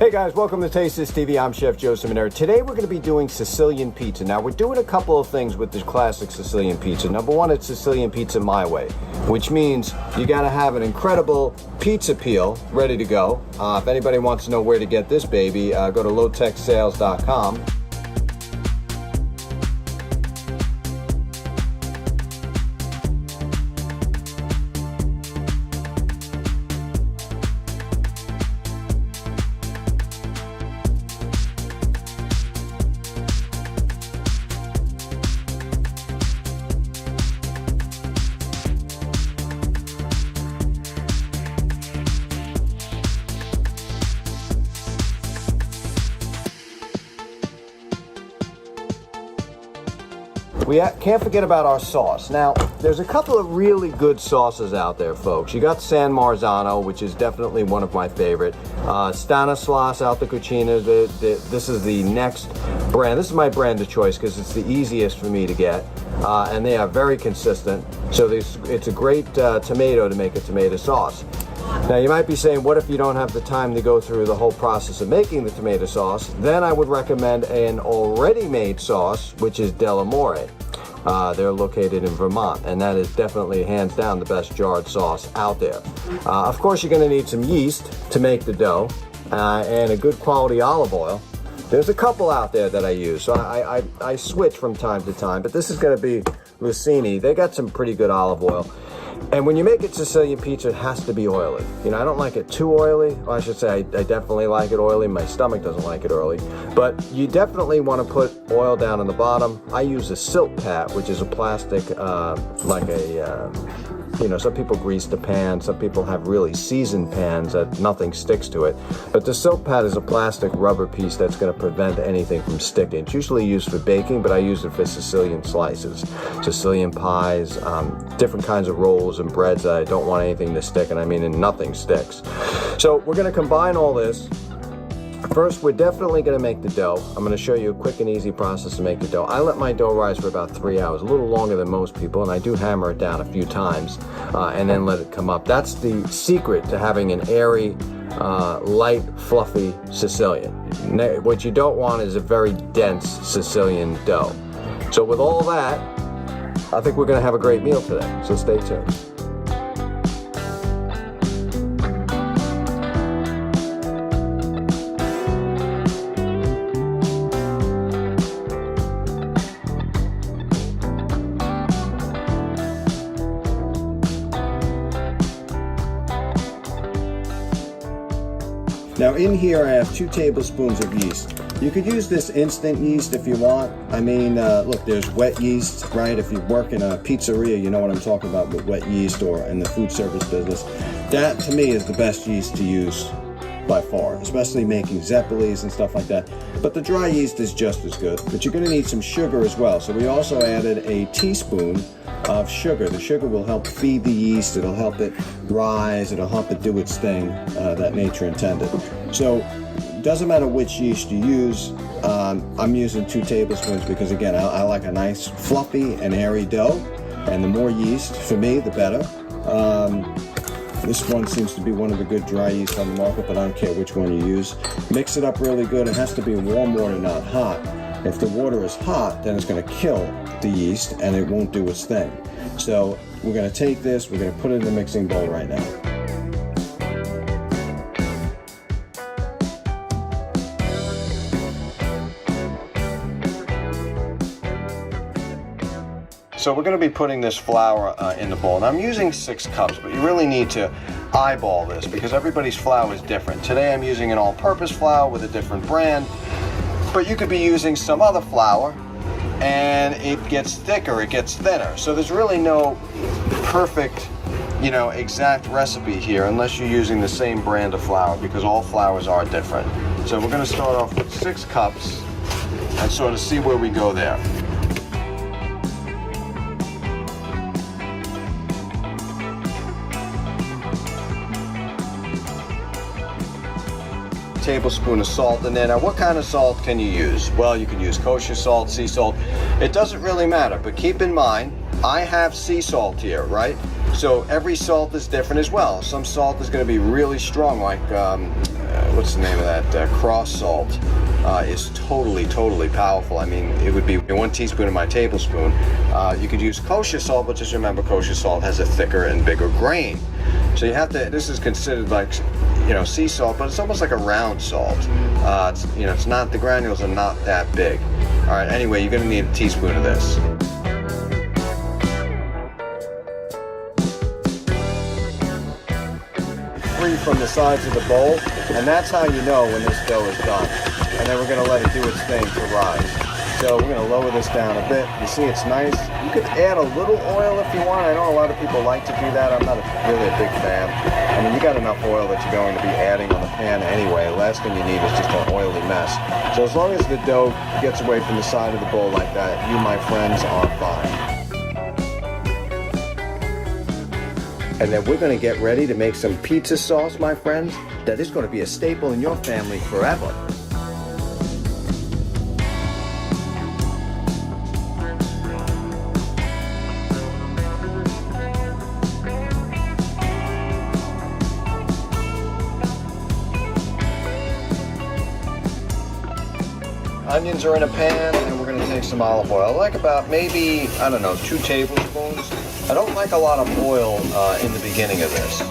Hey guys, welcome to Taste This TV. I'm Chef Joe Ciminera. Today we're going to be doing Sicilian pizza. Now we're doing a couple of things with this classic Sicilian pizza. Number one, it's Sicilian pizza my way, which means you got to have an incredible pizza peel ready to go. If anybody wants to know where to get this baby, go to lowtechsales.com. We can't forget about our sauce. Now, there's a couple of really good sauces out there, folks. You got San Marzano, which is definitely one of my favorite. Stanislas out the Cucina. This is the next brand. This is my brand of choice because it's the easiest for me to get. And they are very consistent. So it's a great tomato to make a tomato sauce. Now you might be saying, what if you don't have the time to go through the whole process of making the tomato sauce? Then I would recommend an already made sauce, which is Delamore. They're located in Vermont, and that is definitely hands down the best jarred sauce out there. Of course, you're going to need some yeast to make the dough and a good quality olive oil. There's a couple out there that I use, so I switch from time to time, but this is going to be Lucini. They got some pretty good olive oil. And when you make it Sicilian pizza, it has to be oily. You know, I don't like it too oily. Well, I should say I definitely like it oily. My stomach doesn't like it oily. But you definitely want to put oil down on the bottom. I use a silk pat, which is a plastic, you know, some people grease the pan. Some people have really seasoned pans that nothing sticks to it. But the silk pad is a plastic rubber piece that's going to prevent anything from sticking. It's usually used for baking, but I use it for Sicilian slices, Sicilian pies, different kinds of rolls and breads that I don't want anything to stick, and I mean, and nothing sticks. So we're going to combine all this. First, we're definitely going to make the dough. I'm going to show you a quick and easy process to make the dough. I let my dough rise for about 3 hours, a little longer than most people, and I do hammer it down a few times and then let it come up. That's the secret to having an airy, light, fluffy Sicilian. What you don't want is a very dense Sicilian dough. So with all that, I think we're going to have a great meal today, so stay tuned. Now in here I have 2 tablespoons of yeast. You could use this instant yeast if you want. I mean, look, there's wet yeast, right? If you work in a pizzeria, you know what I'm talking about with wet yeast, or in the food service business. That to me is the best yeast to use by far, especially making zeppelis and stuff like that. But the dry yeast is just as good. But you're gonna need some sugar as well. So we also added a teaspoon of sugar. The sugar will help feed the yeast, it'll help it rise, it'll help it do its thing that nature intended. So it doesn't matter which yeast you use. I'm using 2 tablespoons because again, I like a nice fluffy and airy dough, and the more yeast for me the better. This one seems to be one of the good dry yeast on the market, but I don't care which one you use. Mix it up really good. It has to be warm water, not hot. If the water is hot, then it's going to kill the yeast and it won't do its thing. So we're going to take this, we're going to put it in the mixing bowl right now. So we're going to be putting this flour in the bowl. And I'm using 6 cups, but you really need to eyeball this because everybody's flour is different. Today I'm using an all-purpose flour with a different brand, but you could be using some other flour and it gets thicker, it gets thinner. So there's really no perfect, you know, exact recipe here unless you're using the same brand of flour, because all flours are different. So we're going to start off with 6 cups and sort of see where we go there. Tablespoon of salt in there. Now what kind of salt can you use? Well, you can use kosher salt, sea salt. It doesn't really matter, but keep in mind, I have sea salt here, right? So every salt is different as well. Some salt is going to be really strong, like what's the name of that, cross salt, is totally powerful. I mean, it would be 1 teaspoon of my tablespoon. You could use kosher salt, but just remember kosher salt has a thicker and bigger grain. So you have to, this is considered like, you know, sea salt, but it's almost like a round salt. It's, you know, it's not, the granules are not that big. All right, anyway, you're gonna need a teaspoon of this. Free from the sides of the bowl, and that's how you know when this dough is done. And then we're gonna let it do its thing to rise. So we're gonna lower this down a bit. You see it's nice. You could add a little oil if you want. I know a lot of people like to do that. I'm not really a big fan. I mean, you got enough oil that you're going to be adding on the pan anyway. The last thing you need is just an oily mess. So as long as the dough gets away from the side of the bowl like that, you, my friends, are fine. And then we're going to get ready to make some pizza sauce, my friends, that is going to be a staple in your family forever. Onions are in a pan, and we're going to take some olive oil. I like about maybe, I don't know, 2 tablespoons. I don't like a lot of oil in the beginning of this.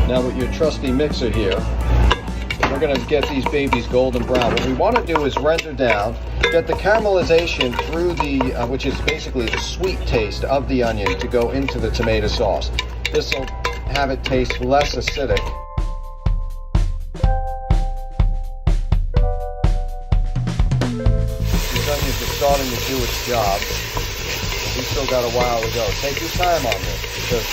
Now with your trusty mixer here, we're going to get these babies golden brown. What we want to do is render down, get the caramelization through the, which is basically the sweet taste of the onion, to go into the tomato sauce. This will have it taste less acidic. These onions are starting to do its job. We still got a while to go. Take your time on this, because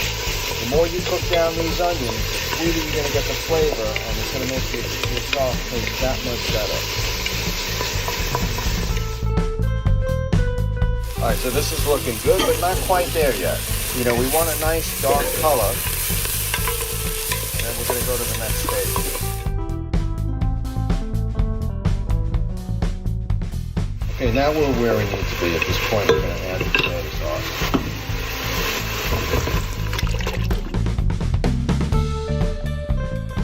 the more you cook down these onions, the sweeter you're going to get the flavor, and it's going to make your sauce taste that much better. All right, so this is looking good, but not quite there yet. You know, we want a nice dark color, and then we're going to go to the next stage. Okay, now we're where we need to be. At this point, we're going to add the tomato sauce.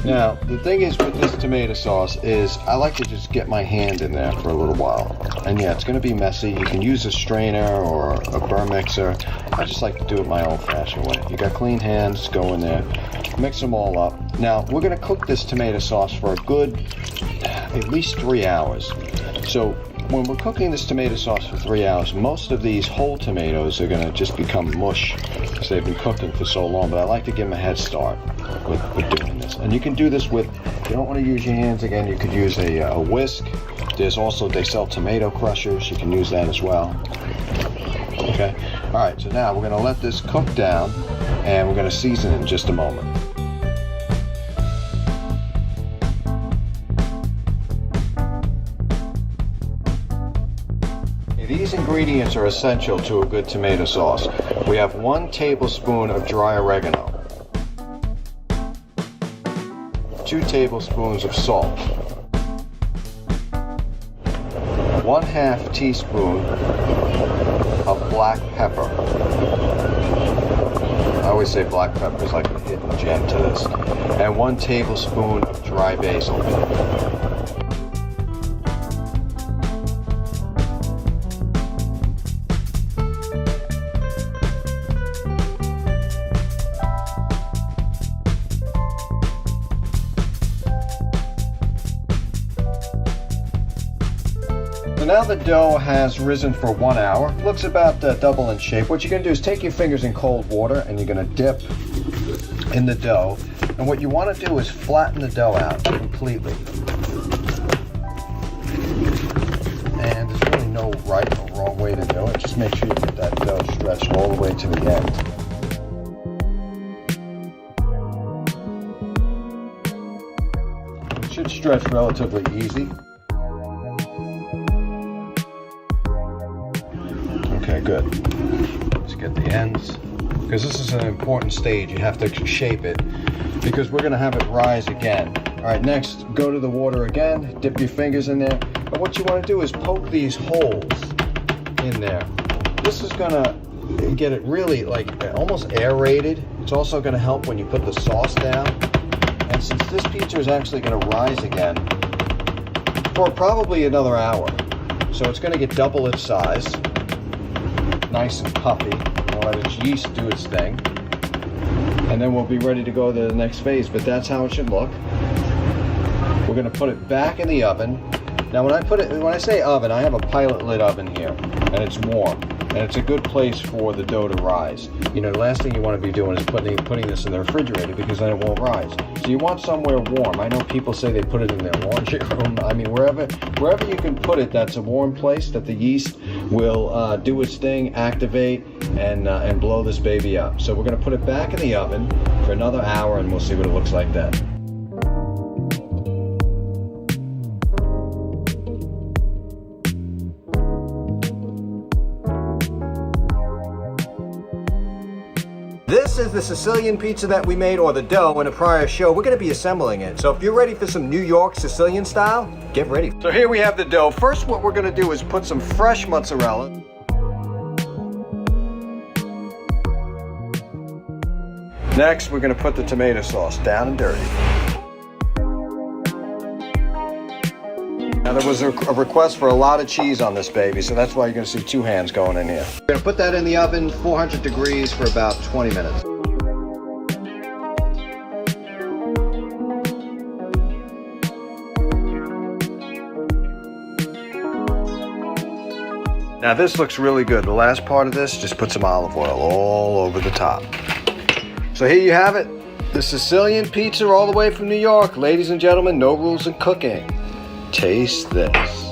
Now, the thing is with this tomato sauce is I like to just get my hand in there for a little while. And yeah, it's going to be messy. You can use a strainer or a burr mixer. I just like to do it my old-fashioned way. You got clean hands, go in there, mix them all up. Now, we're going to cook this tomato sauce for a good, at least 3 hours. So, when we're cooking this tomato sauce for 3 hours, most of these whole tomatoes are going to just become mush because they've been cooking for so long. But I like to give them a head start with doing this. And you can do this with, if you don't want to use your hands, again, you could use a whisk. There's also, they sell tomato crushers. You can use that as well. Okay. All right. So now we're going to let this cook down, and we're going to season it in just a moment. These ingredients are essential to a good tomato sauce. We have 1 tablespoon of dry oregano, 2 tablespoons of salt, 1/2 teaspoon of black pepper. I always say black pepper is like a hidden gem to this. And 1 tablespoon of dry basil. Now the dough has risen for 1 hour. Looks about double in shape. What you're going to do is take your fingers in cold water and you're going to dip in the dough. And what you want to do is flatten the dough out completely. And there's really no right or wrong way to do it. Just make sure you get that dough stretched all the way to the end. It should stretch relatively easy. Okay, good. Let's get the ends, because this is an important stage. You have to shape it, because we're going to have it rise again. All right, next, go to the water again, dip your fingers in there, and what you want to do is poke these holes in there. This is going to get it really like almost aerated. It's also going to help when you put the sauce down, since this pizza is actually going to rise again for probably another hour. So it's going to get double its size, nice and puffy. We'll let its yeast do its thing. And then we'll be ready to go to the next phase, but that's how it should look. We're going to put it back in the oven. Now when I say oven, I have a pilot lid oven here, and it's warm. And it's a good place for the dough to rise. You know, the last thing you want to be doing is putting this in the refrigerator, because then it won't rise. So you want somewhere warm. I know people say they put it in their laundry room. I mean, wherever you can put it, that's a warm place that the yeast will do its thing, activate, and blow this baby up. So we're going to put it back in the oven for another hour, and we'll see what it looks like then. This is the Sicilian pizza that we made, or the dough, in a prior show. We're going to be assembling it. So if you're ready for some New York Sicilian style, get ready. So here we have the dough. First, what we're going to do is put some fresh mozzarella. Next, we're going to put the tomato sauce down and dirty. Now there was a request for a lot of cheese on this baby, so that's why you're going to see two hands going in here. We're going to put that in the oven, 400 degrees for about 20 minutes. Now this looks really good. The last part of this, just put some olive oil all over the top. So here you have it, the Sicilian pizza all the way from New York. Ladies and gentlemen, no rules in cooking. Taste this.